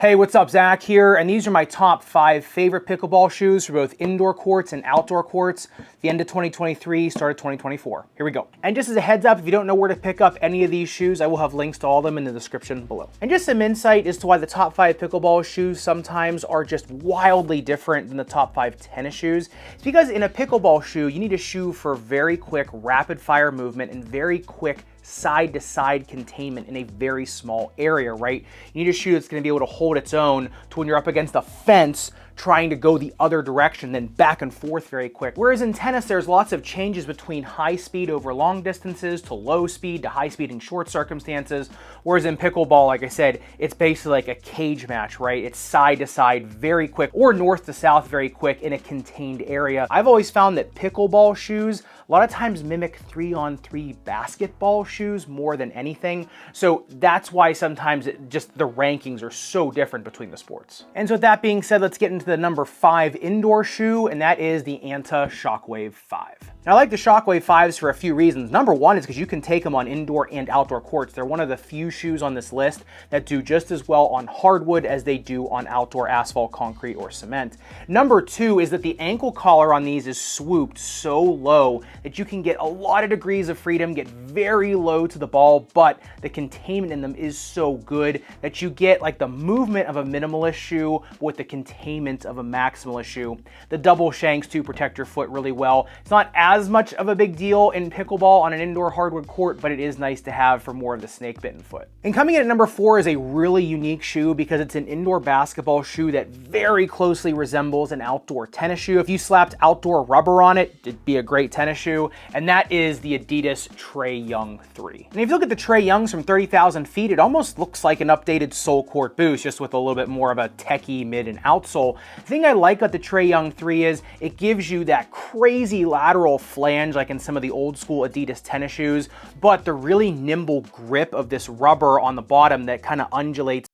Hey, what's up? Zach here, and these are my top 5 favorite pickleball shoes for both indoor courts and outdoor courts, the end of 2023, start of 2024. Here we go. And just as a heads up, if you don't know where to pick up any of these shoes, I will have links to all of them in the description below. And just some insight as to why the top 5 pickleball shoes sometimes are just wildly different than the top 5 tennis shoes. It's because in a pickleball shoe, you need a shoe for very quick, rapid fire movement and very quick side-to-side containment in a very small area, right? You need a shoe that's going to be able to hold its own to when you're up against a fence trying to go the other direction, then back and forth very quick. Whereas in tennis, there's lots of changes between high speed over long distances to low speed to high speed in short circumstances. Whereas in pickleball, like I said, it's basically like a cage match, right? It's side to side very quick or north to south very quick in a contained area. I've always found that pickleball shoes a lot of times mimic 3-on-3 basketball shoes more than anything. So that's why sometimes just the rankings are so different between the sports. And so with that being said, let's get into the number 5 indoor shoe, and that is the Anta Shockwave 5. Now, I like the Shockwave 5s for a few reasons. Number one is because you can take them on indoor and outdoor courts. They're one of the few shoes on this list that do just as well on hardwood as they do on outdoor asphalt, concrete, or cement. Number two is that the ankle collar on these is swooped so low that you can get a lot of degrees of freedom, get very low to the ball, but the containment in them is so good that you get like the movement of a minimalist shoe with the containment of a maximalist shoe. The double shanks too protect your foot really well. It's not as much of a big deal in pickleball on an indoor hardwood court, but it is nice to have for more of the snake bitten foot. And coming in at number 4 is a really unique shoe because it's an indoor basketball shoe that very closely resembles an outdoor tennis shoe. If you slapped outdoor rubber on it, it'd be a great tennis shoe, and that is the Adidas Trae Young 3. And if you look at the Trae Youngs from 30,000 feet, it almost looks like an updated Sole Court Boost, just with a little bit more of a techie mid and outsole. The thing I like about the Trae Young 3 is it gives you that crazy lateral flange like in some of the old school Adidas tennis shoes, but the really nimble grip of this rubber on the bottom that kind of undulates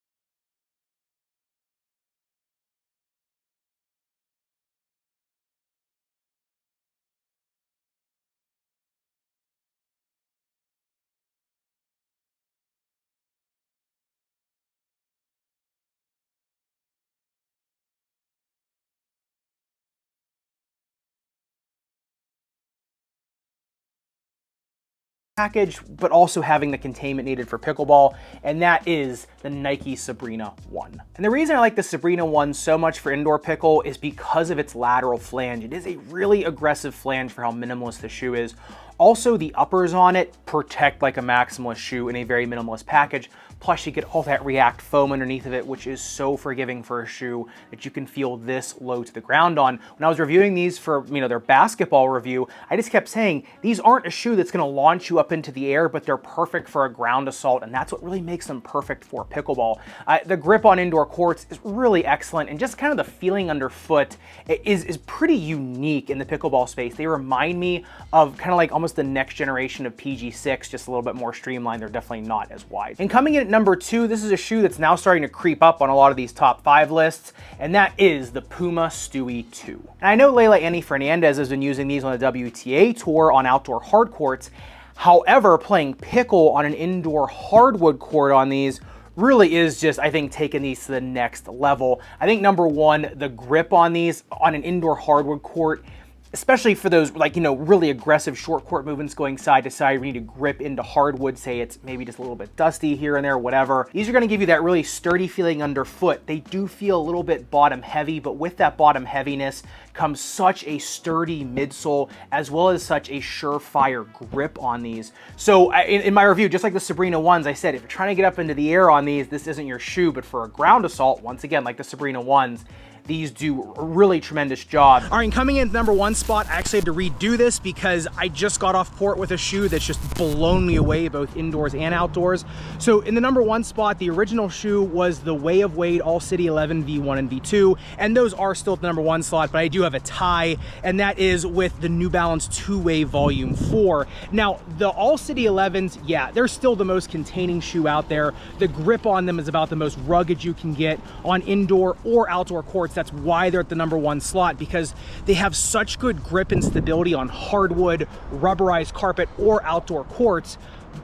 package, but also having the containment needed for pickleball, and that is the Nike Sabrina 1. And the reason I like the Sabrina 1 so much for indoor pickle is because of its lateral flange. It is a really aggressive flange for how minimalist the shoe is. Also, the uppers on it protect like a maximalist shoe in a very minimalist package. Plus, you get all that React foam underneath of it, which is so forgiving for a shoe that you can feel this low to the ground on. When I was reviewing these for their basketball review, I just kept saying, these aren't a shoe that's gonna launch you up into the air, but they're perfect for a ground assault, and that's what really makes them perfect for pickleball. The grip on indoor courts is really excellent, and just kind of the feeling underfoot is pretty unique in the pickleball space. They remind me of kind of like almost the next generation of PG6, just a little bit more streamlined. They're definitely not as wide. And coming in at number 2, this is a shoe that's now starting to creep up on a lot of these top 5 lists, and that is the Puma Stewie 2. And I know Leila Annie Fernandez has been using these on the WTA tour on outdoor hard courts. However, playing pickle on an indoor hardwood court on these really is just, I think, taking these to the next level. I think number 1, the grip on these on an indoor hardwood court, especially for those really aggressive short court movements going side to side, we need to grip into hardwood, say it's maybe just a little bit dusty here and there, whatever. These are gonna give you that really sturdy feeling underfoot. They do feel a little bit bottom heavy, but with that bottom heaviness comes such a sturdy midsole as well as such a surefire grip on these. So in my review, just like the Sabrina 1s, I said, if you're trying to get up into the air on these, this isn't your shoe, but for a ground assault, once again, like the Sabrina 1s, these do a really tremendous job. All right, and coming in at the number 1 spot, I actually had to redo this because I just got off port with a shoe that's just blown me away both indoors and outdoors. So in the number 1 spot, the original shoe was the Way of Wade All City 11 V1 and V2, and those are still at the number 1 slot, but I do have a tie, and that is with the New Balance 2-Way Volume 4. Now, the All City 11s, yeah, they're still the most containing shoe out there. The grip on them is about the most rugged you can get on indoor or outdoor courts. That's why they're at the number 1 slot, because they have such good grip and stability on hardwood, rubberized carpet, or outdoor courts,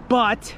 but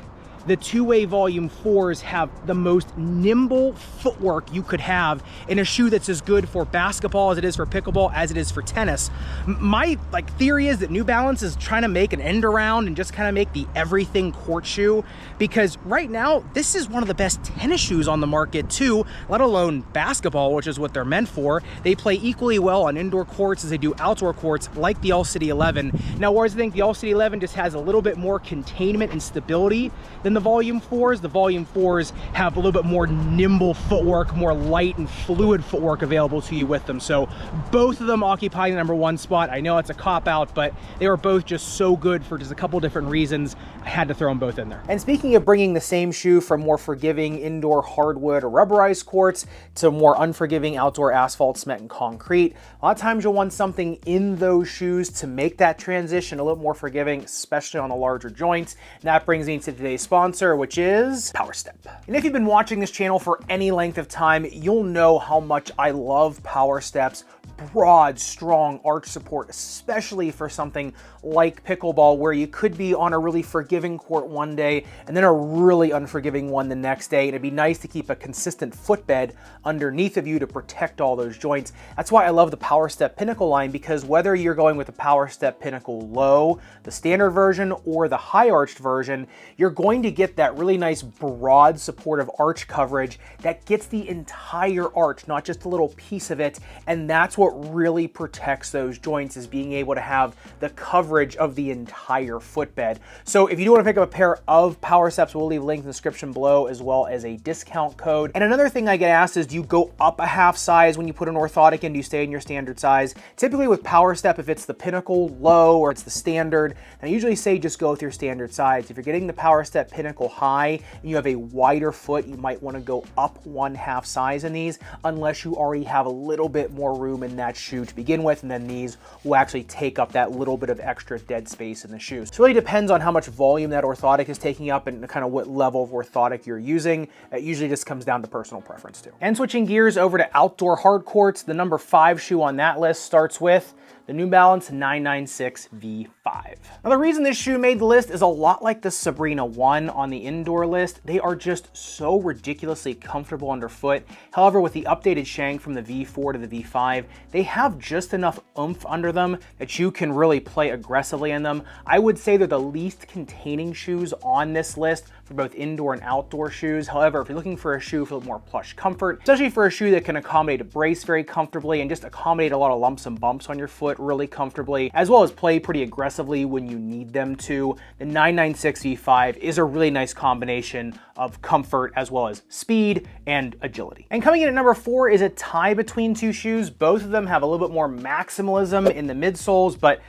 the two-way volume 4s have the most nimble footwork you could have in a shoe that's as good for basketball as it is for pickleball as it is for tennis. My theory is that New Balance is trying to make an end around and just kind of make the everything court shoe, because right now this is one of the best tennis shoes on the market too, let alone basketball, which is what they're meant for. They play equally well on indoor courts as they do outdoor courts, like the All City 11. Now, whereas I think the All City 11 just has a little bit more containment and stability than the Volume 4s, the Volume 4s have a little bit more nimble footwork, more light and fluid footwork available to you with them. So both of them occupy the #1 spot. I know it's a cop-out, but they were both just so good for just a couple different reasons. I had to throw them both in there. And speaking of bringing the same shoe from more forgiving indoor hardwood or rubberized courts to more unforgiving outdoor asphalt, cement, and concrete, a lot of times you'll want something in those shoes to make that transition a little more forgiving, especially on the larger joints. And that brings me to today's sponsor, which is PowerStep. And if you've been watching this channel for any length of time, you'll know how much I love PowerStep's broad, strong arch support, especially for something like pickleball, where you could be on a really forgiving court one day and then a really unforgiving one the next day. And it'd be nice to keep a consistent footbed underneath of you to protect all those joints. That's why I love the PowerStep Pinnacle line, because whether you're going with the PowerStep Pinnacle Low, the standard version, or the high arched version, you're going to get that really nice broad supportive arch coverage that gets the entire arch, not just a little piece of it. And that's what really protects those joints, is being able to have the coverage of the entire footbed. So if you do want to pick up a pair of PowerSteps, we'll leave a link in the description below, as well as a discount code. And another thing I get asked is, do you go up a half size when you put an orthotic in? Do you stay in your standard size? Typically with PowerStep, if it's the Pinnacle Low or it's the standard, then I usually say just go with your standard size. If you're getting the PowerStep Pinnacle High and you have a wider foot, you might want to go up 1/2 size in these, unless you already have a little bit more room in that shoe to begin with, and then these will actually take up that little bit of extra dead space in the shoe. So it really depends on how much volume that orthotic is taking up and kind of what level of orthotic you're using. It usually just comes down to personal preference too. And switching gears over to outdoor hard courts, the #5 shoe on that list starts with the New Balance 996 V5. Now, the reason this shoe made the list is a lot like the Sabrina 1 on the indoor list. They are just so ridiculously comfortable underfoot. However, with the updated shank from the V4 to the V5, they have just enough oomph under them that you can really play aggressively in them. I would say they're the least containing shoes on this list for both indoor and outdoor shoes. However, if you're looking for a shoe for more plush comfort, especially for a shoe that can accommodate a brace very comfortably and just accommodate a lot of lumps and bumps on your foot really comfortably, as well as play pretty aggressively when you need them to, the 996 V5 is a really nice combination of comfort as well as speed and agility. And coming in at #4 is a tie between two shoes. Both of them have a little bit more maximalism in the midsoles, but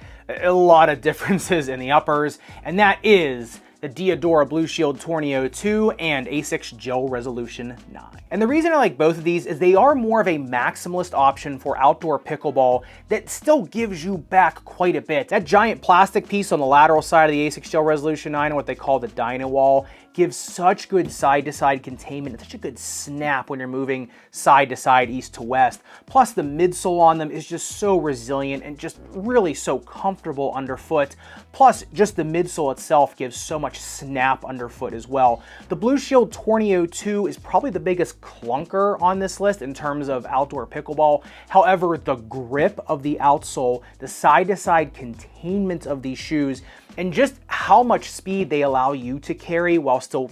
a lot of differences in the uppers, and that is the Diadora Blue Shield Torneo 2 and Asics Gel Resolution 9. And the reason I like both of these is they are more of a maximalist option for outdoor pickleball that still gives you back quite a bit. That giant plastic piece on the lateral side of the Asics Gel Resolution 9, and what they call the Dyna Wall, gives such good side-to-side containment and such a good snap when you're moving side to side, east to west. Plus the midsole on them is just so resilient and just really so comfortable underfoot. Plus just the midsole itself gives so much snap underfoot as well. The Blue Shield Torneo 2 is probably the biggest clunker on this list in terms of outdoor pickleball. However, the grip of the outsole, the side-to-side containment of these shoes, and just how much speed they allow you to carry while still,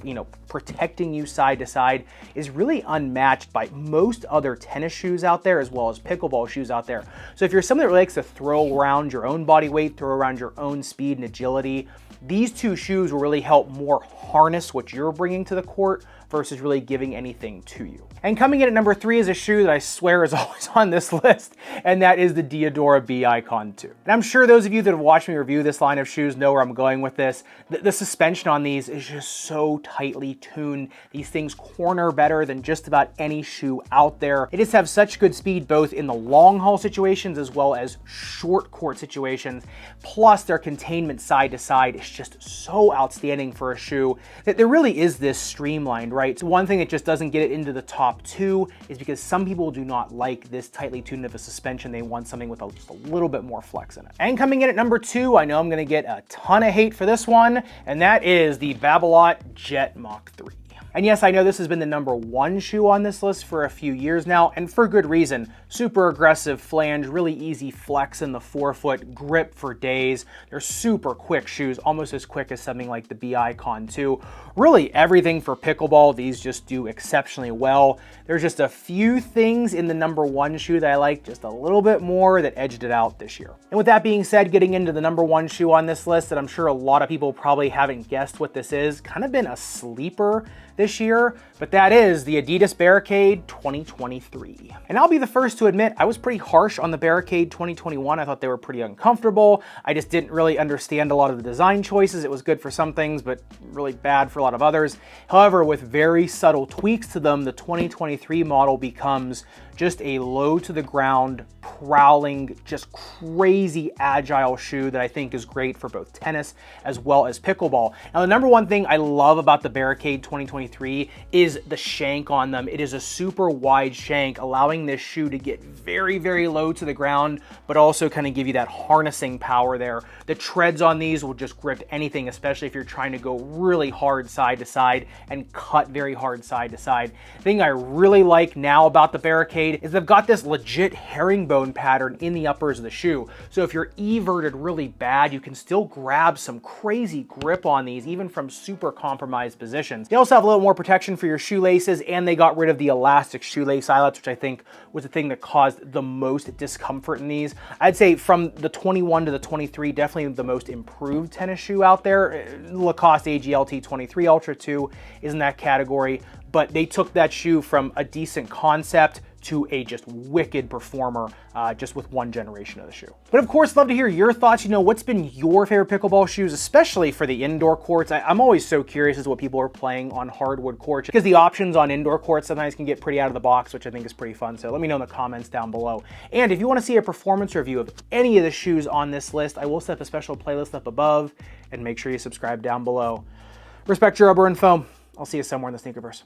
protecting you side to side is really unmatched by most other tennis shoes out there, as well as pickleball shoes out there. So if you're someone that likes to throw around your own body weight, throw around your own speed and agility, these two shoes will really help more harness what you're bringing to the court versus really giving anything to you. And coming in at #3 is a shoe that I swear is always on this list, and that is the Diadora B Icon 2. And I'm sure those of you that have watched me review this line of shoes know where I'm going with this. The suspension on these is just so tightly tuned. These things corner better than just about any shoe out there. They just have such good speed both in the long haul situations as well as short court situations. Plus their containment side to side is just so outstanding for a shoe that there really is this streamlined, right? right? So one thing that just doesn't get it into the top 2 is because some people do not like this tightly tuned of a suspension. They want something with just a little bit more flex in it. And coming in at number 2, I know I'm gonna get a ton of hate for this one, and that is the Babolat Jet Mach 3. And yes, I know this has been the number 1 shoe on this list for a few years now, and for good reason. Super aggressive flange, really easy flex in the forefoot, grip for days. They're super quick shoes, almost as quick as something like the B-Icon 2. Really everything for pickleball, these just do exceptionally well. There's just a few things in the number 1 shoe that I like just a little bit more that edged it out this year. And with that being said, getting into the number 1 shoe on this list that I'm sure a lot of people probably haven't guessed what this is, kind of been a sleeper this year, but that is the Adidas Barricade 2023. And I'll be the first to admit, I was pretty harsh on the Barricade 2021. I thought they were pretty uncomfortable. I just didn't really understand a lot of the design choices. It was good for some things, but really bad for a lot of others. However, with very subtle tweaks to them, the 2023 model becomes just a low to the ground, prowling, just crazy agile shoe that I think is great for both tennis as well as pickleball. Now, the number 1 thing I love about the Barricade 2023 is the shank on them. It is a super wide shank, allowing this shoe to get very, very low to the ground, but also kind of give you that harnessing power there. The treads on these will just grip anything, especially if you're trying to go really hard side to side and cut very hard side to side. The thing I really like now about the Barricade is they've got this legit herringbone pattern in the uppers of the shoe. So if you're everted really bad, you can still grab some crazy grip on these, even from super compromised positions. They also have a little more protection for your shoelaces, and they got rid of the elastic shoelace eyelets, which I think was the thing that caused the most discomfort in these. I'd say from the 21 to the 23, definitely the most improved tennis shoe out there. Lacoste AGLT 23 Ultra 2 is in that category, but they took that shoe from a decent concept to a just wicked performer just with 1 generation of the shoe. But of course, love to hear your thoughts. You know, what's been your favorite pickleball shoes, especially for the indoor courts? I'm always so curious as to what people are playing on hardwood courts, because the options on indoor courts sometimes can get pretty out of the box, which I think is pretty fun. So let me know in the comments down below. And if you want to see a performance review of any of the shoes on this list, I will set up a special playlist up above, and make sure you subscribe down below. Respect your rubber and foam. I'll see you somewhere in the Sneakerverse.